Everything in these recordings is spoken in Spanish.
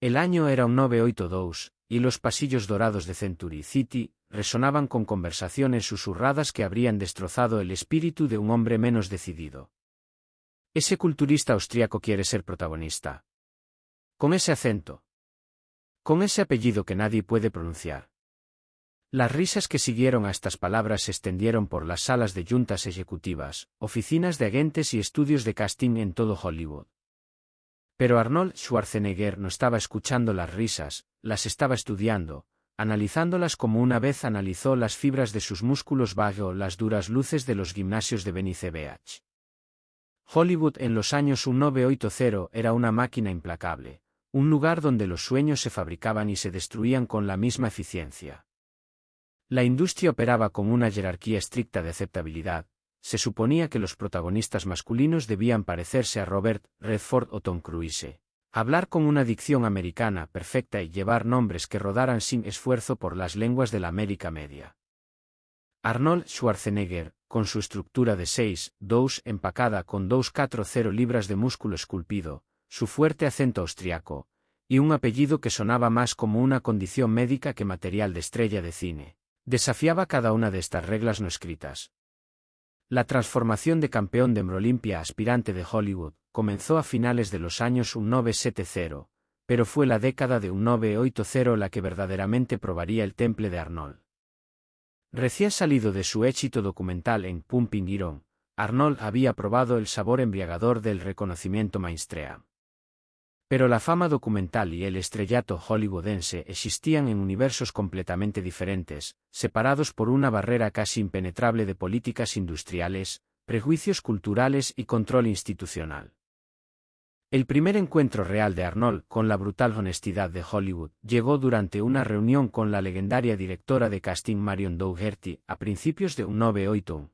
El año era un 982, y los pasillos dorados de Century City resonaban con conversaciones susurradas que habrían destrozado el espíritu de un hombre menos decidido. Ese culturista austríaco quiere ser protagonista. Con ese acento. Con ese apellido que nadie puede pronunciar. Las risas que siguieron a estas palabras se extendieron por las salas de juntas ejecutivas, oficinas de agentes y estudios de casting en todo Hollywood. Pero Arnold Schwarzenegger no estaba escuchando las risas, las estaba estudiando, analizándolas como una vez analizó las fibras de sus músculos bajo las duras luces de los gimnasios de Venice Beach. Hollywood en los años 1980 era una máquina implacable, un lugar donde los sueños se fabricaban y se destruían con la misma eficiencia. La industria operaba con una jerarquía estricta de aceptabilidad. Se suponía que los protagonistas masculinos debían parecerse a Robert Redford o Tom Cruise, hablar con una dicción americana perfecta y llevar nombres que rodaran sin esfuerzo por las lenguas de la América Media. Arnold Schwarzenegger, con su estructura de 6'2" empacada con 240 libras de músculo esculpido, su fuerte acento austriaco, y un apellido que sonaba más como una condición médica que material de estrella de cine, desafiaba cada una de estas reglas no escritas. La transformación de campeón de Olympia aspirante de Hollywood comenzó a finales de los años 1970, pero fue la década de 1980 la que verdaderamente probaría el temple de Arnold. Recién salido de su éxito documental en Pumping Iron, Arnold había probado el sabor embriagador del reconocimiento mainstream. Pero la fama documental y el estrellato hollywoodense existían en universos completamente diferentes, separados por una barrera casi impenetrable de políticas industriales, prejuicios culturales y control institucional. El primer encuentro real de Arnold con la brutal honestidad de Hollywood llegó durante una reunión con la legendaria directora de casting Marion Dougherty a principios de 1981.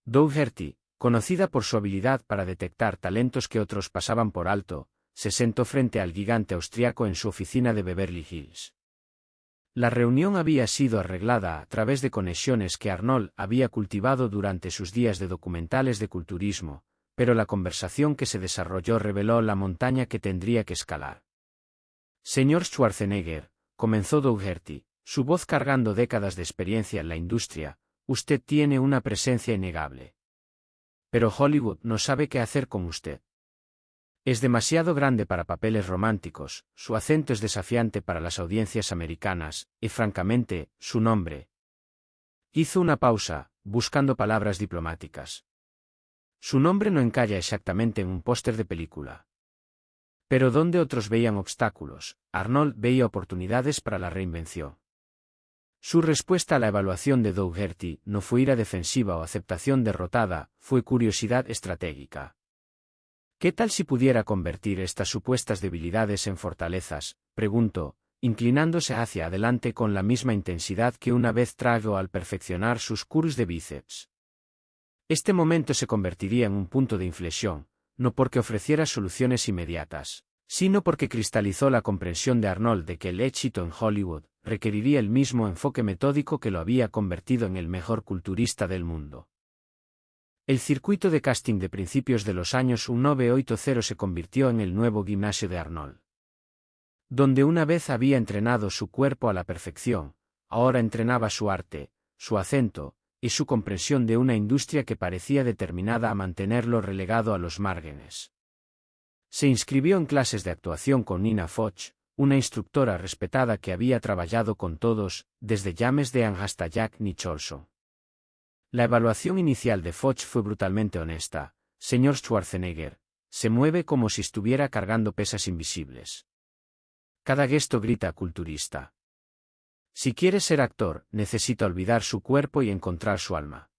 Dougherty, conocida por su habilidad para detectar talentos que otros pasaban por alto, se sentó frente al gigante austriaco en su oficina de Beverly Hills. La reunión había sido arreglada a través de conexiones que Arnold había cultivado durante sus días de documentales de culturismo, pero la conversación que se desarrolló reveló la montaña que tendría que escalar. Señor Schwarzenegger, comenzó Dougherty, su voz cargando décadas de experiencia en la industria, usted tiene una presencia innegable. Pero Hollywood no sabe qué hacer con usted. Es demasiado grande para papeles románticos, su acento es desafiante para las audiencias americanas, y francamente, su nombre. Hizo una pausa, buscando palabras diplomáticas. Su nombre no encalla exactamente en un póster de película. Pero donde otros veían obstáculos, Arnold veía oportunidades para la reinvención. Su respuesta a la evaluación de Dougherty no fue ira defensiva o aceptación derrotada, fue curiosidad estratégica. ¿Qué tal si pudiera convertir estas supuestas debilidades en fortalezas?, preguntó, inclinándose hacia adelante con la misma intensidad que una vez tragó al perfeccionar sus curls de bíceps. Este momento se convertiría en un punto de inflexión, no porque ofreciera soluciones inmediatas, sino porque cristalizó la comprensión de Arnold de que el éxito en Hollywood requeriría el mismo enfoque metódico que lo había convertido en el mejor culturista del mundo. El circuito de casting de principios de los años 1980 se convirtió en el nuevo gimnasio de Arnold. Donde una vez había entrenado su cuerpo a la perfección, ahora entrenaba su arte, su acento, y su comprensión de una industria que parecía determinada a mantenerlo relegado a los márgenes. Se inscribió en clases de actuación con Nina Foch, una instructora respetada que había trabajado con todos, desde James Dean hasta Jack Nicholson. La evaluación inicial de Foch fue brutalmente honesta. Señor Schwarzenegger, se mueve como si estuviera cargando pesas invisibles. Cada gesto grita culturista. Si quiere ser actor, necesita olvidar su cuerpo y encontrar su alma.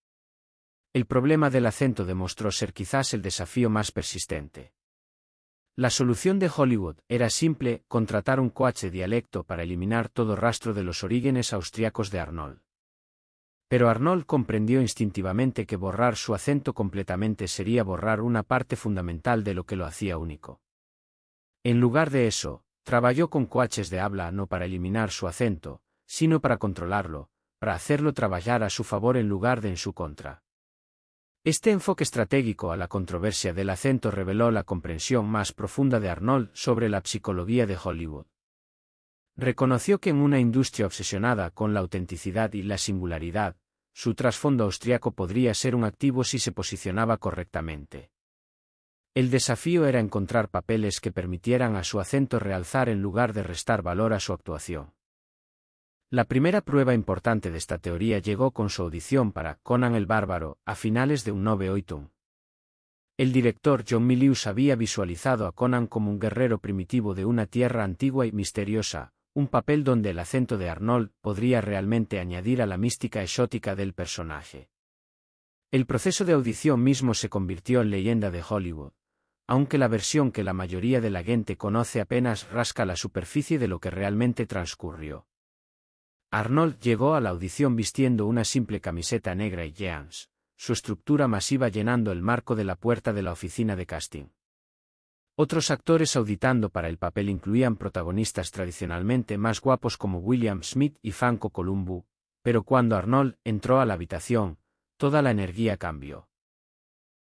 El problema del acento demostró ser quizás el desafío más persistente. La solución de Hollywood era simple: contratar un coach de dialecto para eliminar todo rastro de los orígenes austriacos de Arnold. Pero Arnold comprendió instintivamente que borrar su acento completamente sería borrar una parte fundamental de lo que lo hacía único. En lugar de eso, trabajó con coaches de habla no para eliminar su acento, sino para controlarlo, para hacerlo trabajar a su favor en lugar de en su contra. Este enfoque estratégico a la controversia del acento reveló la comprensión más profunda de Arnold sobre la psicología de Hollywood. Reconoció que en una industria obsesionada con la autenticidad y la singularidad, su trasfondo austriaco podría ser un activo si se posicionaba correctamente. El desafío era encontrar papeles que permitieran a su acento realzar en lugar de restar valor a su actuación. La primera prueba importante de esta teoría llegó con su audición para Conan el Bárbaro, a finales de 1981. El director John Milius había visualizado a Conan como un guerrero primitivo de una tierra antigua y misteriosa, un papel donde el acento de Arnold podría realmente añadir a la mística exótica del personaje. El proceso de audición mismo se convirtió en leyenda de Hollywood, aunque la versión que la mayoría de la gente conoce apenas rasca la superficie de lo que realmente transcurrió. Arnold llegó a la audición vistiendo una simple camiseta negra y jeans, su estructura masiva llenando el marco de la puerta de la oficina de casting. Otros actores auditando para el papel incluían protagonistas tradicionalmente más guapos como William Smith y Franco Columbu, pero cuando Arnold entró a la habitación, toda la energía cambió.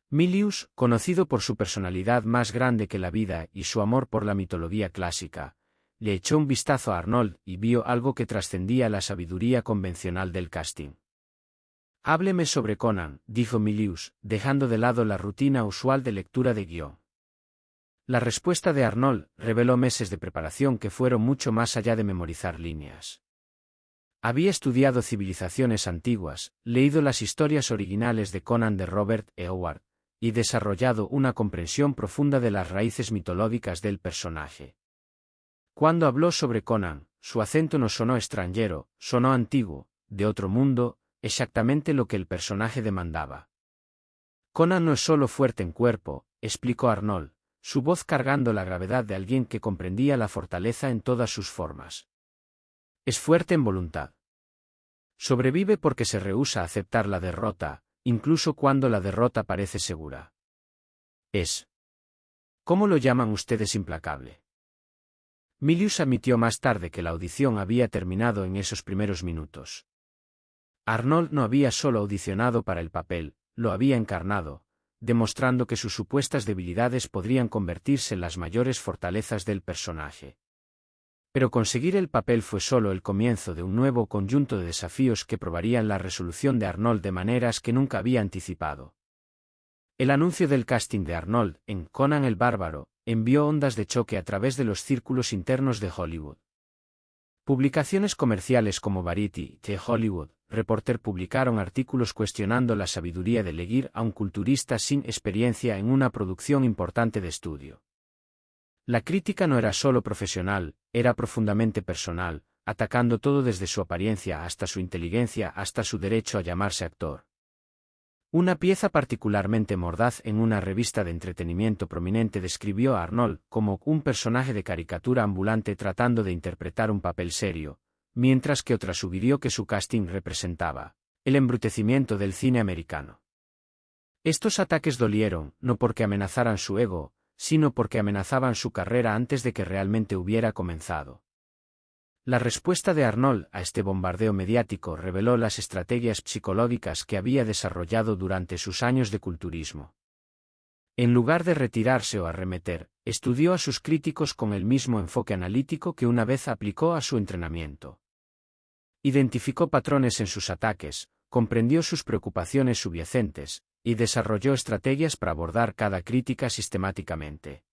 Milius, conocido por su personalidad más grande que la vida y su amor por la mitología clásica, le echó un vistazo a Arnold y vio algo que trascendía la sabiduría convencional del casting. «Hábleme sobre Conan», dijo Milius, dejando de lado la rutina usual de lectura de guión. La respuesta de Arnold reveló meses de preparación que fueron mucho más allá de memorizar líneas. Había estudiado civilizaciones antiguas, leído las historias originales de Conan de Robert E. Howard, y desarrollado una comprensión profunda de las raíces mitológicas del personaje. Cuando habló sobre Conan, su acento no sonó extranjero, sonó antiguo, de otro mundo, exactamente lo que el personaje demandaba. Conan no es solo fuerte en cuerpo, explicó Arnold, su voz cargando la gravedad de alguien que comprendía la fortaleza en todas sus formas. Es fuerte en voluntad. Sobrevive porque se rehúsa a aceptar la derrota, incluso cuando la derrota parece segura. Es. ¿Cómo lo llaman ustedes implacable? Milius admitió más tarde que la audición había terminado en esos primeros minutos. Arnold no había solo audicionado para el papel, lo había encarnado, demostrando que sus supuestas debilidades podrían convertirse en las mayores fortalezas del personaje. Pero conseguir el papel fue solo el comienzo de un nuevo conjunto de desafíos que probarían la resolución de Arnold de maneras que nunca había anticipado. El anuncio del casting de Arnold en Conan el Bárbaro envió ondas de choque a través de los círculos internos de Hollywood. Publicaciones comerciales como Variety y The Hollywood Reporter publicaron artículos cuestionando la sabiduría de elegir a un culturista sin experiencia en una producción importante de estudio. La crítica no era solo profesional, era profundamente personal, atacando todo desde su apariencia hasta su inteligencia hasta su derecho a llamarse actor. Una pieza particularmente mordaz en una revista de entretenimiento prominente describió a Arnold como un personaje de caricatura ambulante tratando de interpretar un papel serio, mientras que otra sugirió que su casting representaba el embrutecimiento del cine americano. Estos ataques dolieron, no porque amenazaran su ego, sino porque amenazaban su carrera antes de que realmente hubiera comenzado. La respuesta de Arnold a este bombardeo mediático reveló las estrategias psicológicas que había desarrollado durante sus años de culturismo. En lugar de retirarse o arremeter, estudió a sus críticos con el mismo enfoque analítico que una vez aplicó a su entrenamiento. Identificó patrones en sus ataques, comprendió sus preocupaciones subyacentes, y desarrolló estrategias para abordar cada crítica sistemáticamente.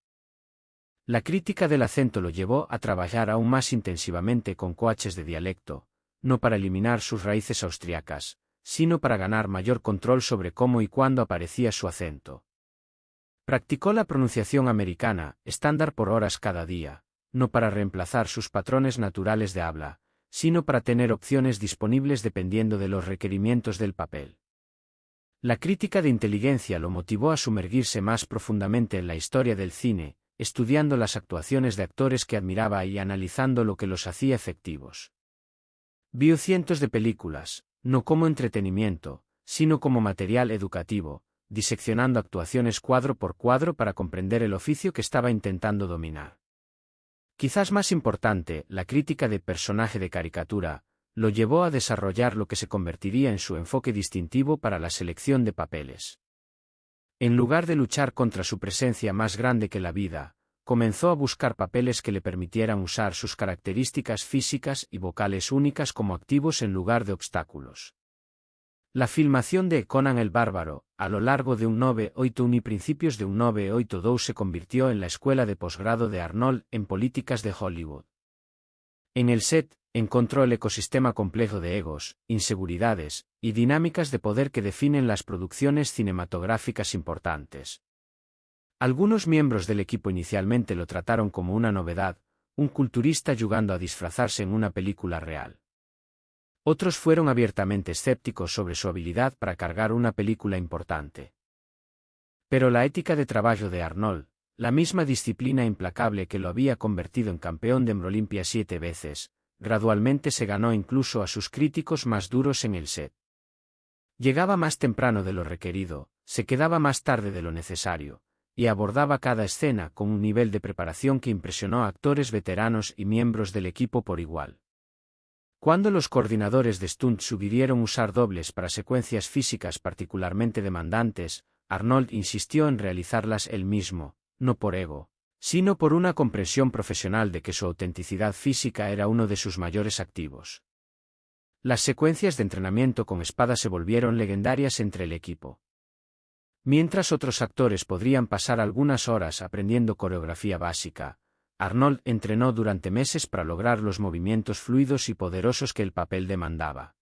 La crítica del acento lo llevó a trabajar aún más intensivamente con coaches de dialecto, no para eliminar sus raíces austriacas, sino para ganar mayor control sobre cómo y cuándo aparecía su acento. Practicó la pronunciación americana, estándar por horas cada día, no para reemplazar sus patrones naturales de habla, sino para tener opciones disponibles dependiendo de los requerimientos del papel. La crítica de inteligencia lo motivó a sumergirse más profundamente en la historia del cine, estudiando las actuaciones de actores que admiraba y analizando lo que los hacía efectivos. Vio cientos de películas, no como entretenimiento, sino como material educativo, diseccionando actuaciones cuadro por cuadro para comprender el oficio que estaba intentando dominar. Quizás más importante, la crítica de personaje de caricatura, lo llevó a desarrollar lo que se convertiría en su enfoque distintivo para la selección de papeles. En lugar de luchar contra su presencia más grande que la vida, comenzó a buscar papeles que le permitieran usar sus características físicas y vocales únicas como activos en lugar de obstáculos. La filmación de Conan el Bárbaro, a lo largo de 1981 y principios de 1982 se convirtió en la escuela de posgrado de Arnold en políticas de Hollywood. En el set, encontró el ecosistema complejo de egos, inseguridades y dinámicas de poder que definen las producciones cinematográficas importantes. Algunos miembros del equipo inicialmente lo trataron como una novedad, un culturista jugando a disfrazarse en una película real. Otros fueron abiertamente escépticos sobre su habilidad para cargar una película importante. Pero la ética de trabajo de Arnold, la misma disciplina implacable que lo había convertido en campeón de Olympia 7 veces, gradualmente se ganó incluso a sus críticos más duros en el set. Llegaba más temprano de lo requerido, se quedaba más tarde de lo necesario, y abordaba cada escena con un nivel de preparación que impresionó a actores veteranos y miembros del equipo por igual. Cuando los coordinadores de stunt sugirieron usar dobles para secuencias físicas particularmente demandantes, Arnold insistió en realizarlas él mismo, no por ego, sino por una comprensión profesional de que su autenticidad física era uno de sus mayores activos. Las secuencias de entrenamiento con espada se volvieron legendarias entre el equipo. Mientras otros actores podrían pasar algunas horas aprendiendo coreografía básica, Arnold entrenó durante meses para lograr los movimientos fluidos y poderosos que el papel demandaba.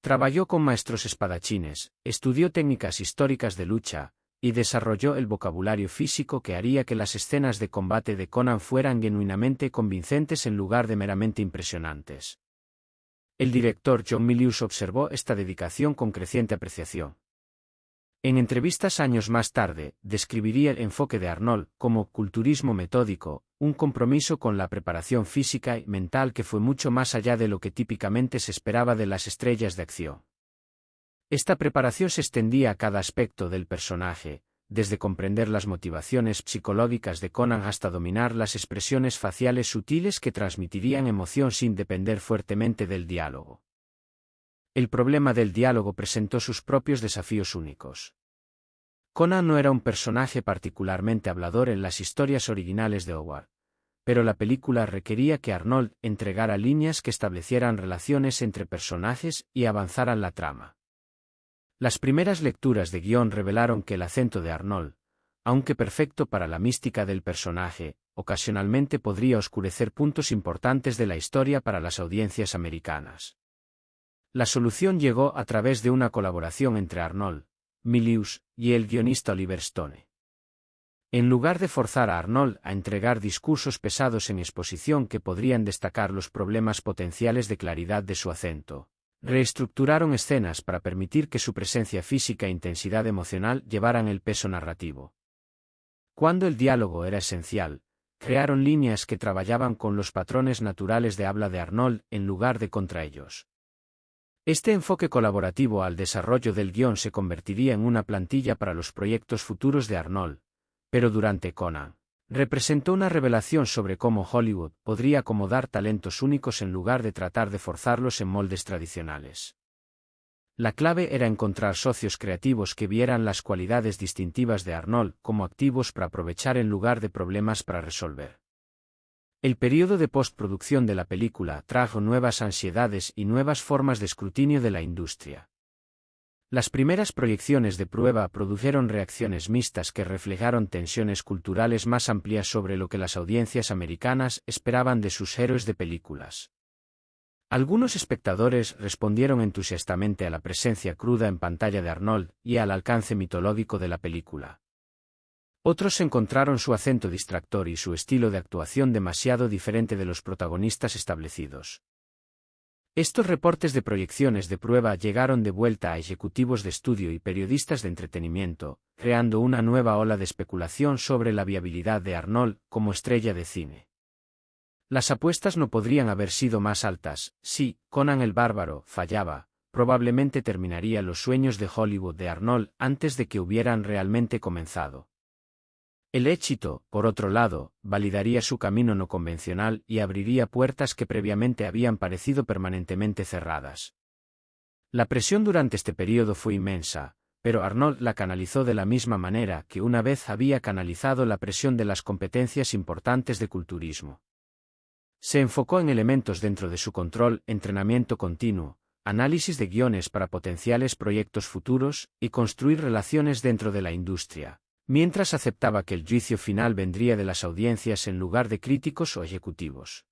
Trabajó con maestros espadachines, estudió técnicas históricas de lucha, y desarrolló el vocabulario físico que haría que las escenas de combate de Conan fueran genuinamente convincentes en lugar de meramente impresionantes. El director John Milius observó esta dedicación con creciente apreciación. En entrevistas años más tarde, describiría el enfoque de Arnold como culturismo metódico, un compromiso con la preparación física y mental que fue mucho más allá de lo que típicamente se esperaba de las estrellas de acción. Esta preparación se extendía a cada aspecto del personaje, desde comprender las motivaciones psicológicas de Conan hasta dominar las expresiones faciales sutiles que transmitirían emoción sin depender fuertemente del diálogo. El problema del diálogo presentó sus propios desafíos únicos. Conan no era un personaje particularmente hablador en las historias originales de Howard, pero la película requería que Arnold entregara líneas que establecieran relaciones entre personajes y avanzaran la trama. Las primeras lecturas de guión revelaron que el acento de Arnold, aunque perfecto para la mística del personaje, ocasionalmente podría oscurecer puntos importantes de la historia para las audiencias americanas. La solución llegó a través de una colaboración entre Arnold, Milius y el guionista Oliver Stone. En lugar de forzar a Arnold a entregar discursos pesados en exposición que podrían destacar los problemas potenciales de claridad de su acento, reestructuraron escenas para permitir que su presencia física e intensidad emocional llevaran el peso narrativo. Cuando el diálogo era esencial, crearon líneas que trabajaban con los patrones naturales de habla de Arnold en lugar de contra ellos. Este enfoque colaborativo al desarrollo del guión se convertiría en una plantilla para los proyectos futuros de Arnold, pero durante Conan, representó una revelación sobre cómo Hollywood podría acomodar talentos únicos en lugar de tratar de forzarlos en moldes tradicionales. La clave era encontrar socios creativos que vieran las cualidades distintivas de Arnold como activos para aprovechar en lugar de problemas para resolver. El período de postproducción de la película trajo nuevas ansiedades y nuevas formas de escrutinio de la industria. Las primeras proyecciones de prueba produjeron reacciones mixtas que reflejaron tensiones culturales más amplias sobre lo que las audiencias americanas esperaban de sus héroes de películas. Algunos espectadores respondieron entusiastamente a la presencia cruda en pantalla de Arnold y al alcance mitológico de la película. Otros encontraron su acento distractor y su estilo de actuación demasiado diferente de los protagonistas establecidos. Estos reportes de proyecciones de prueba llegaron de vuelta a ejecutivos de estudio y periodistas de entretenimiento, creando una nueva ola de especulación sobre la viabilidad de Arnold como estrella de cine. Las apuestas no podrían haber sido más altas. Si Conan el Bárbaro fallaba, probablemente terminaría los sueños de Hollywood de Arnold antes de que hubieran realmente comenzado. El éxito, por otro lado, validaría su camino no convencional y abriría puertas que previamente habían parecido permanentemente cerradas. La presión durante este periodo fue inmensa, pero Arnold la canalizó de la misma manera que una vez había canalizado la presión de las competencias importantes de culturismo. Se enfocó en elementos dentro de su control, entrenamiento continuo, análisis de guiones para potenciales proyectos futuros y construir relaciones dentro de la industria, mientras aceptaba que el juicio final vendría de las audiencias en lugar de críticos o ejecutivos.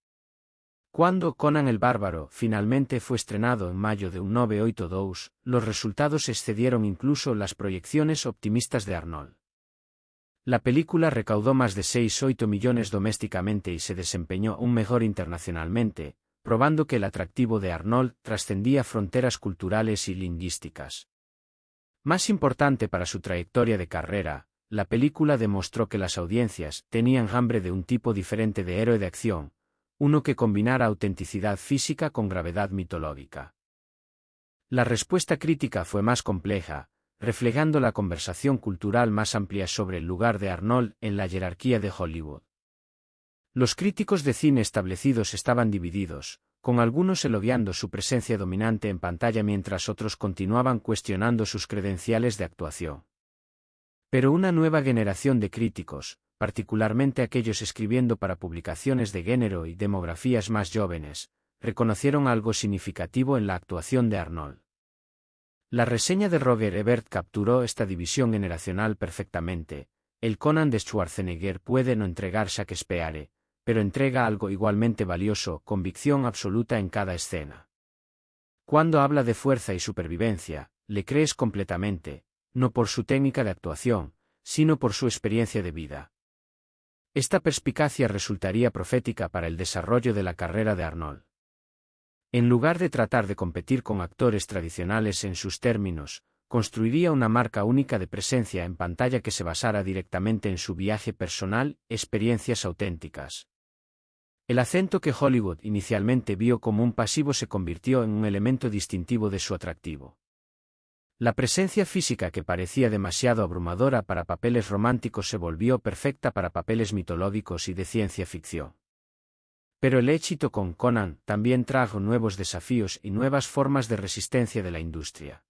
Cuando Conan el Bárbaro finalmente fue estrenado en mayo de 1982, los resultados excedieron incluso las proyecciones optimistas de Arnold. La película recaudó más de 6,8 millones domésticamente y se desempeñó aún mejor internacionalmente, probando que el atractivo de Arnold trascendía fronteras culturales y lingüísticas. Más importante para su trayectoria de carrera, la película demostró que las audiencias tenían hambre de un tipo diferente de héroe de acción, uno que combinara autenticidad física con gravedad mitológica. La respuesta crítica fue más compleja, reflejando la conversación cultural más amplia sobre el lugar de Arnold en la jerarquía de Hollywood. Los críticos de cine establecidos estaban divididos, con algunos elogiando su presencia dominante en pantalla mientras otros continuaban cuestionando sus credenciales de actuación. Pero una nueva generación de críticos, particularmente aquellos escribiendo para publicaciones de género y demografías más jóvenes, reconocieron algo significativo en la actuación de Arnold. La reseña de Roger Ebert capturó esta división generacional perfectamente. El Conan de Schwarzenegger puede no entregar Shakespeare, pero entrega algo igualmente valioso, convicción absoluta en cada escena. Cuando habla de fuerza y supervivencia, le crees completamente, no por su técnica de actuación, sino por su experiencia de vida. Esta perspicacia resultaría profética para el desarrollo de la carrera de Arnold. En lugar de tratar de competir con actores tradicionales en sus términos, construiría una marca única de presencia en pantalla que se basara directamente en su viaje personal, experiencias auténticas. El acento que Hollywood inicialmente vio como un pasivo se convirtió en un elemento distintivo de su atractivo. La presencia física que parecía demasiado abrumadora para papeles románticos se volvió perfecta para papeles mitológicos y de ciencia ficción. Pero el éxito con Conan también trajo nuevos desafíos y nuevas formas de resistencia de la industria.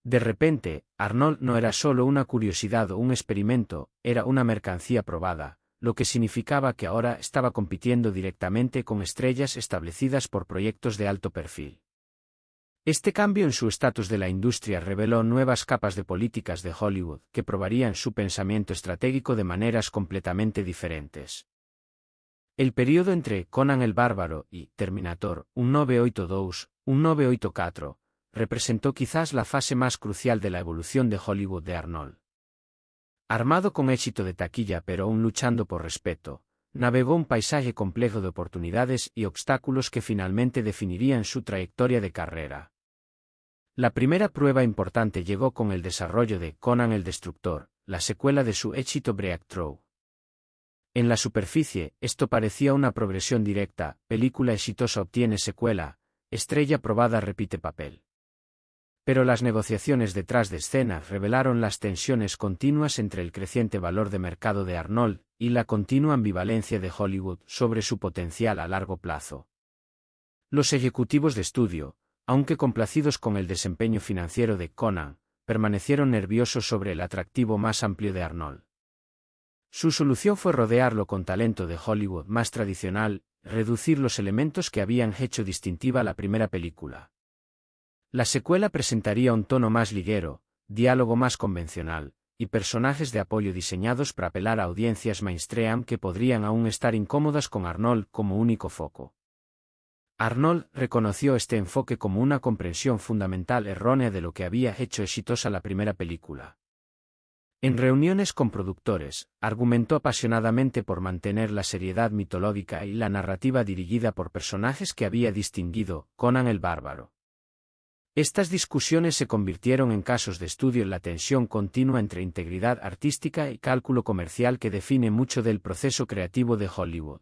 De repente, Arnold no era solo una curiosidad o un experimento, era una mercancía probada, lo que significaba que ahora estaba compitiendo directamente con estrellas establecidas por proyectos de alto perfil. Este cambio en su estatus de la industria reveló nuevas capas de políticas de Hollywood que probarían su pensamiento estratégico de maneras completamente diferentes. El período entre Conan el Bárbaro y Terminator 1982, 1984, representó quizás la fase más crucial de la evolución de Hollywood de Arnold. Armado con éxito de taquilla pero aún luchando por respeto, navegó un paisaje complejo de oportunidades y obstáculos que finalmente definirían su trayectoria de carrera. La primera prueba importante llegó con el desarrollo de Conan el Destructor, la secuela de su éxito Breakthrough. En la superficie, esto parecía una progresión directa, película exitosa obtiene secuela, estrella probada repite papel. Pero las negociaciones detrás de escena revelaron las tensiones continuas entre el creciente valor de mercado de Arnold y la continua ambivalencia de Hollywood sobre su potencial a largo plazo. Los ejecutivos de estudio, aunque complacidos con el desempeño financiero de Conan, permanecieron nerviosos sobre el atractivo más amplio de Arnold. Su solución fue rodearlo con talento de Hollywood más tradicional, reducir los elementos que habían hecho distintiva la primera película. La secuela presentaría un tono más ligero, diálogo más convencional, y personajes de apoyo diseñados para apelar a audiencias mainstream que podrían aún estar incómodas con Arnold como único foco. Arnold reconoció este enfoque como una comprensión fundamental errónea de lo que había hecho exitosa la primera película. En reuniones con productores, argumentó apasionadamente por mantener la seriedad mitológica y la narrativa dirigida por personajes que había distinguido, Conan el Bárbaro. Estas discusiones se convirtieron en casos de estudio en la tensión continua entre integridad artística y cálculo comercial que define mucho del proceso creativo de Hollywood.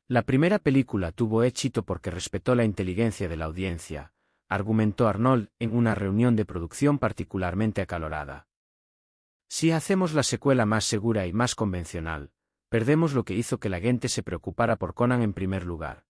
La primera película tuvo éxito porque respetó la inteligencia de la audiencia, argumentó Arnold en una reunión de producción particularmente acalorada. Si hacemos la secuela más segura y más convencional, perdemos lo que hizo que la gente se preocupara por Conan en primer lugar.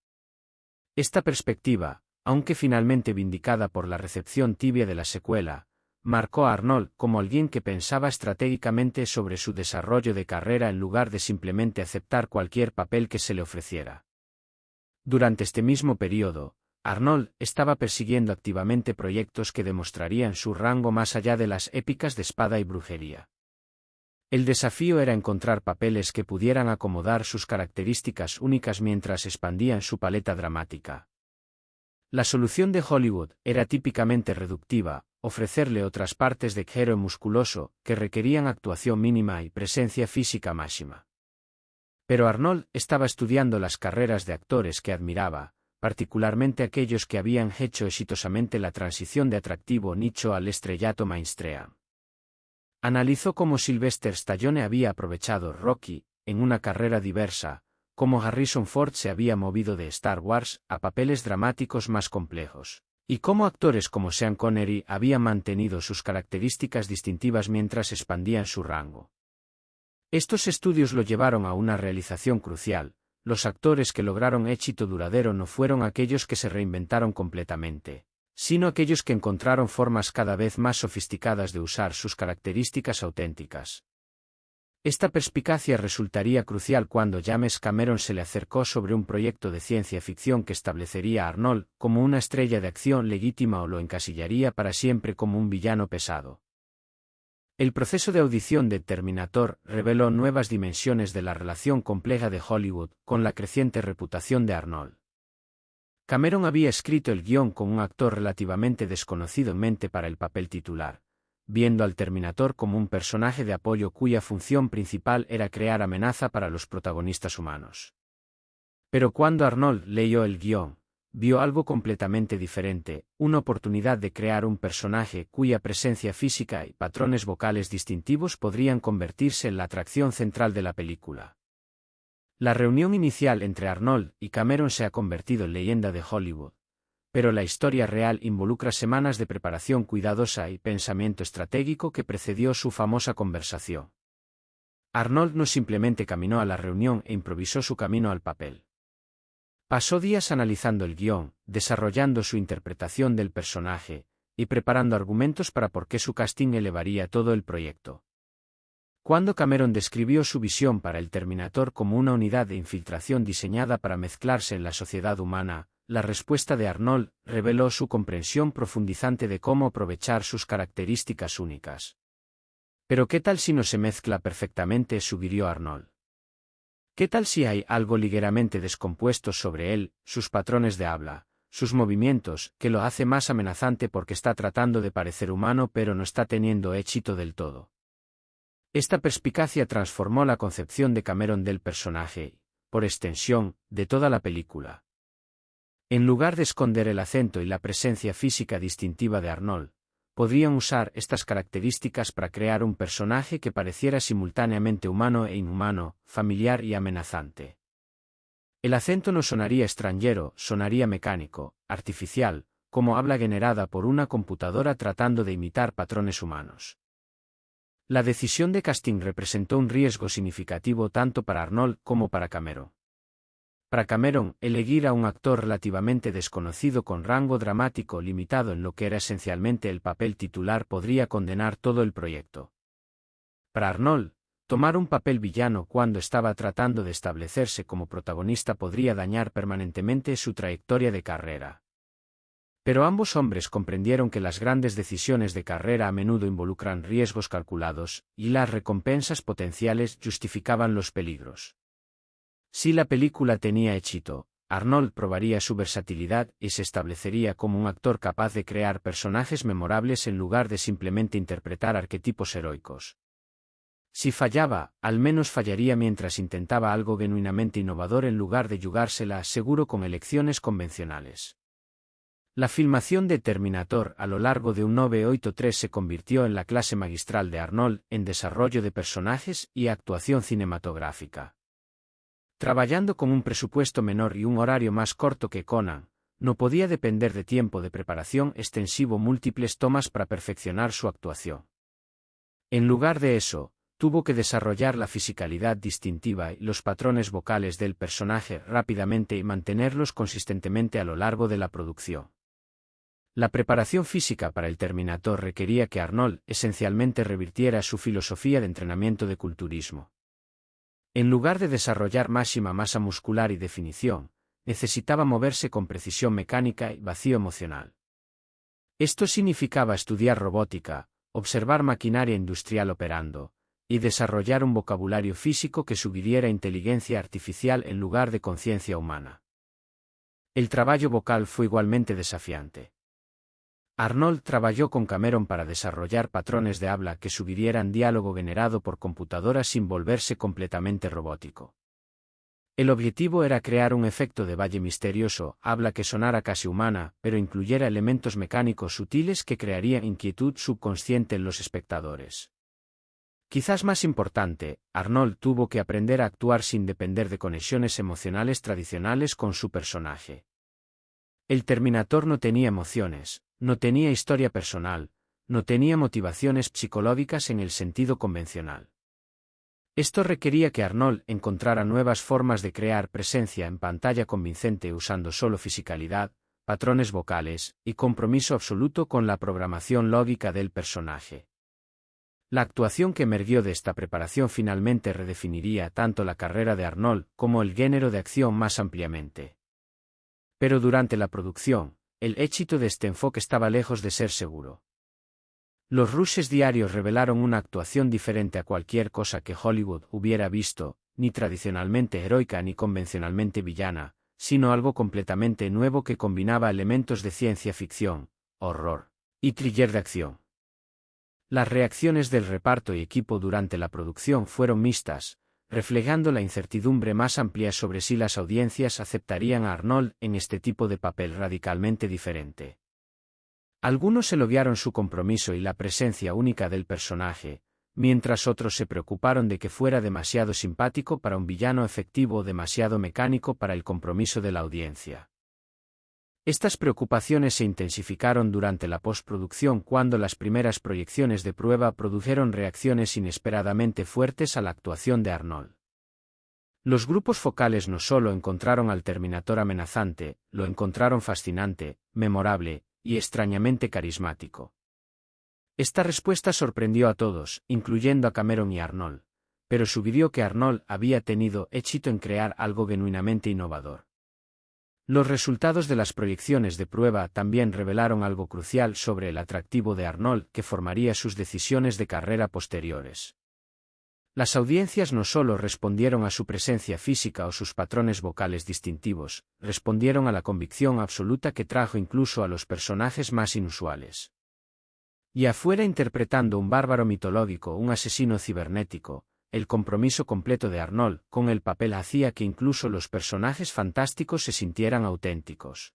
Esta perspectiva, aunque finalmente vindicada por la recepción tibia de la secuela, marcó a Arnold como alguien que pensaba estratégicamente sobre su desarrollo de carrera en lugar de simplemente aceptar cualquier papel que se le ofreciera. Durante este mismo periodo, Arnold estaba persiguiendo activamente proyectos que demostrarían su rango más allá de las épicas de espada y brujería. El desafío era encontrar papeles que pudieran acomodar sus características únicas mientras expandían su paleta dramática. La solución de Hollywood era típicamente reductiva, ofrecerle otras partes de héroe musculoso, que requerían actuación mínima y presencia física máxima. Pero Arnold estaba estudiando las carreras de actores que admiraba, particularmente aquellos que habían hecho exitosamente la transición de atractivo nicho al estrellato mainstream. Analizó cómo Sylvester Stallone había aprovechado Rocky, en una carrera diversa, cómo Harrison Ford se había movido de Star Wars a papeles dramáticos más complejos, y cómo actores como Sean Connery habían mantenido sus características distintivas mientras expandían su rango. Estos estudios lo llevaron a una realización crucial: los actores que lograron éxito duradero no fueron aquellos que se reinventaron completamente, sino aquellos que encontraron formas cada vez más sofisticadas de usar sus características auténticas. Esta perspicacia resultaría crucial cuando James Cameron se le acercó sobre un proyecto de ciencia ficción que establecería a Arnold como una estrella de acción legítima o lo encasillaría para siempre como un villano pesado. El proceso de audición de Terminator reveló nuevas dimensiones de la relación compleja de Hollywood con la creciente reputación de Arnold. Cameron había escrito el guión con un actor relativamente desconocido en mente para el papel titular, viendo al Terminator como un personaje de apoyo cuya función principal era crear amenaza para los protagonistas humanos. Pero cuando Arnold leyó el guión, vio algo completamente diferente: una oportunidad de crear un personaje cuya presencia física y patrones vocales distintivos podrían convertirse en la atracción central de la película. La reunión inicial entre Arnold y Cameron se ha convertido en leyenda de Hollywood, pero la historia real involucra semanas de preparación cuidadosa y pensamiento estratégico que precedió su famosa conversación. Arnold no simplemente caminó a la reunión e improvisó su camino al papel. Pasó días analizando el guión, desarrollando su interpretación del personaje, y preparando argumentos para por qué su casting elevaría todo el proyecto. Cuando Cameron describió su visión para el Terminator como una unidad de infiltración diseñada para mezclarse en la sociedad humana, la respuesta de Arnold reveló su comprensión profundizante de cómo aprovechar sus características únicas. «¿Pero qué tal si no se mezcla perfectamente?», sugirió Arnold. «¿Qué tal si hay algo ligeramente descompuesto sobre él, sus patrones de habla, sus movimientos, que lo hace más amenazante porque está tratando de parecer humano pero no está teniendo éxito del todo?» Esta perspicacia transformó la concepción de Cameron del personaje y, por extensión, de toda la película. En lugar de esconder el acento y la presencia física distintiva de Arnold, podrían usar estas características para crear un personaje que pareciera simultáneamente humano e inhumano, familiar y amenazante. El acento no sonaría extranjero, sonaría mecánico, artificial, como habla generada por una computadora tratando de imitar patrones humanos. La decisión de casting representó un riesgo significativo tanto para Arnold como para Cameron. Para Cameron, elegir a un actor relativamente desconocido con rango dramático limitado en lo que era esencialmente el papel titular podría condenar todo el proyecto. Para Arnold, tomar un papel villano cuando estaba tratando de establecerse como protagonista podría dañar permanentemente su trayectoria de carrera. Pero ambos hombres comprendieron que las grandes decisiones de carrera a menudo involucran riesgos calculados, y las recompensas potenciales justificaban los peligros. Si la película tenía éxito, Arnold probaría su versatilidad y se establecería como un actor capaz de crear personajes memorables en lugar de simplemente interpretar arquetipos heroicos. Si fallaba, al menos fallaría mientras intentaba algo genuinamente innovador en lugar de jugársela seguro con elecciones convencionales. La filmación de Terminator a lo largo de 1983 se convirtió en la clase magistral de Arnold en desarrollo de personajes y actuación cinematográfica. Trabajando con un presupuesto menor y un horario más corto que Conan, no podía depender de tiempo de preparación extensivo múltiples tomas para perfeccionar su actuación. En lugar de eso, tuvo que desarrollar la fisicalidad distintiva y los patrones vocales del personaje rápidamente y mantenerlos consistentemente a lo largo de la producción. La preparación física para el Terminator requería que Arnold esencialmente revirtiera su filosofía de entrenamiento de culturismo. En lugar de desarrollar máxima masa muscular y definición, necesitaba moverse con precisión mecánica y vacío emocional. Esto significaba estudiar robótica, observar maquinaria industrial operando, y desarrollar un vocabulario físico que sugiriera inteligencia artificial en lugar de conciencia humana. El trabajo vocal fue igualmente desafiante. Arnold trabajó con Cameron para desarrollar patrones de habla que sugirieran diálogo generado por computadora sin volverse completamente robótico. El objetivo era crear un efecto de valle misterioso, habla que sonara casi humana, pero incluyera elementos mecánicos sutiles que crearían inquietud subconsciente en los espectadores. Quizás más importante, Arnold tuvo que aprender a actuar sin depender de conexiones emocionales tradicionales con su personaje. El Terminator no tenía emociones, no tenía historia personal, no tenía motivaciones psicológicas en el sentido convencional. Esto requería que Arnold encontrara nuevas formas de crear presencia en pantalla convincente usando solo fisicalidad, patrones vocales, y compromiso absoluto con la programación lógica del personaje. La actuación que emergió de esta preparación finalmente redefiniría tanto la carrera de Arnold como el género de acción más ampliamente. Pero durante la producción, el éxito de este enfoque estaba lejos de ser seguro. Los rushes diarios revelaron una actuación diferente a cualquier cosa que Hollywood hubiera visto, ni tradicionalmente heroica ni convencionalmente villana, sino algo completamente nuevo que combinaba elementos de ciencia ficción, horror y thriller de acción. Las reacciones del reparto y equipo durante la producción fueron mixtas, reflejando la incertidumbre más amplia sobre si las audiencias aceptarían a Arnold en este tipo de papel radicalmente diferente. Algunos elogiaron su compromiso y la presencia única del personaje, mientras otros se preocuparon de que fuera demasiado simpático para un villano efectivo o demasiado mecánico para el compromiso de la audiencia. Estas preocupaciones se intensificaron durante la postproducción cuando las primeras proyecciones de prueba produjeron reacciones inesperadamente fuertes a la actuación de Arnold. Los grupos focales no solo encontraron al Terminator amenazante, lo encontraron fascinante, memorable y extrañamente carismático. Esta respuesta sorprendió a todos, incluyendo a Cameron y Arnold, pero sugirió que Arnold había tenido éxito en crear algo genuinamente innovador. Los resultados de las proyecciones de prueba también revelaron algo crucial sobre el atractivo de Arnold que formaría sus decisiones de carrera posteriores. Las audiencias no solo respondieron a su presencia física o sus patrones vocales distintivos, respondieron a la convicción absoluta que trajo incluso a los personajes más inusuales. Ya fuera interpretando un bárbaro mitológico o un asesino cibernético, el compromiso completo de Arnold con el papel hacía que incluso los personajes fantásticos se sintieran auténticos.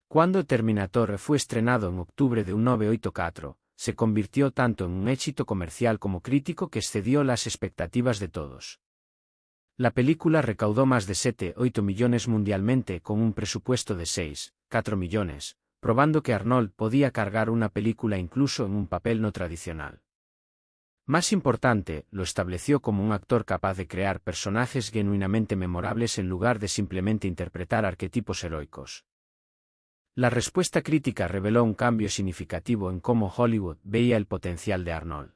Cuando Terminator fue estrenado en octubre de 1984, se convirtió tanto en un éxito comercial como crítico que excedió las expectativas de todos. La película recaudó más de 7,8 millones mundialmente con un presupuesto de 6,4 millones, probando que Arnold podía cargar una película incluso en un papel no tradicional. Más importante, lo estableció como un actor capaz de crear personajes genuinamente memorables en lugar de simplemente interpretar arquetipos heroicos. La respuesta crítica reveló un cambio significativo en cómo Hollywood veía el potencial de Arnold.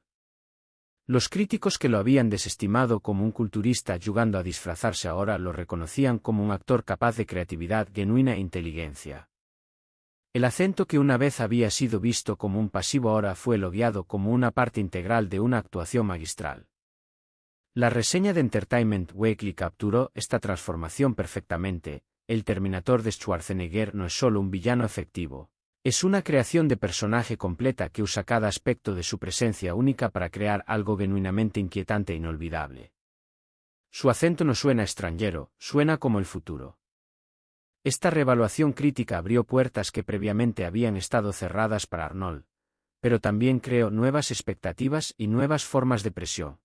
Los críticos que lo habían desestimado como un culturista jugando a disfrazarse ahora lo reconocían como un actor capaz de creatividad genuina e inteligencia. El acento que una vez había sido visto como un pasivo ahora fue elogiado como una parte integral de una actuación magistral. La reseña de Entertainment Weekly capturó esta transformación perfectamente. El Terminator de Schwarzenegger no es solo un villano efectivo, es una creación de personaje completa que usa cada aspecto de su presencia única para crear algo genuinamente inquietante e inolvidable. Su acento no suena extranjero, suena como el futuro. Esta reevaluación crítica abrió puertas que previamente habían estado cerradas para Arnold, pero también creó nuevas expectativas y nuevas formas de presión.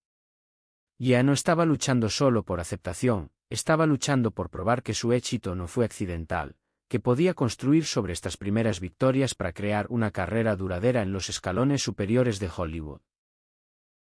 Ya no estaba luchando solo por aceptación, estaba luchando por probar que su éxito no fue accidental, que podía construir sobre estas primeras victorias para crear una carrera duradera en los escalones superiores de Hollywood.